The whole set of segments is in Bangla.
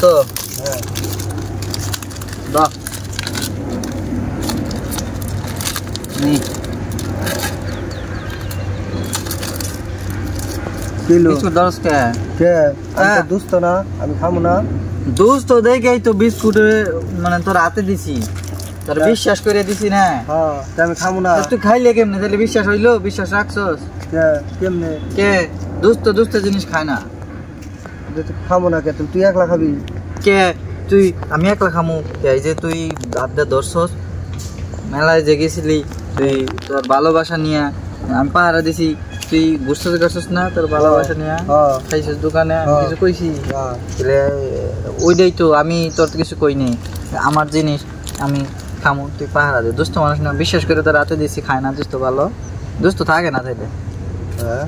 তো হ্যাঁ বাহ নি কিলো বিস্কুট দরস কে কে আমি তো দোস্ত না আমি খাবো না দোস্ত দেখেই তো বিস্কুট মানে তোর হাতে দিছি তোর বিশ্বাস করে দিছি না হ্যাঁ আমি খাবো না তুই খাইলে কেমনে তাহলে বিশ্বাস হইলো বিশ্বাস রাখছস কেমনে কে দোস্ত জিনিস খায় না খাবো না কে তুই একলা খাবি কে তুই আমি একলা খামু এই যে তুই হাতে ধরছস মেলায় যে গেছিলি তুই তোর ভালোবাসা নিয়ে আমি পাহারা দিছি তুই বুঝতে করছিস না তোর ভালোবাসা নিয়ে খাইছিস দোকানে আমি কিছু কইছি তাহলে ওইটাই তো আমি তোর কিছু কই নেই আমার জিনিস আমি খামু তুই পাহারা দে দোস্ত মানুষ না বিশ্বাস করে তোর রাতে দিছি খায় না দোস্ত ভালো দোস্ত থাকে না তাইলে হ্যাঁ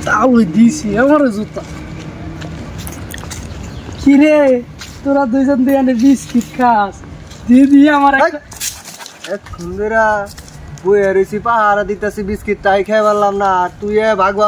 তাও দিছি আমার জুতা কি রে তোরা দুইজন দুইজনে বিস্কিট খাস দিদি আমার খুন্দেরা বইয়া রয়েছি পাহারা দিতেছি বিস্কিট তাই খেয়ে পারলাম না তুই ভাগবা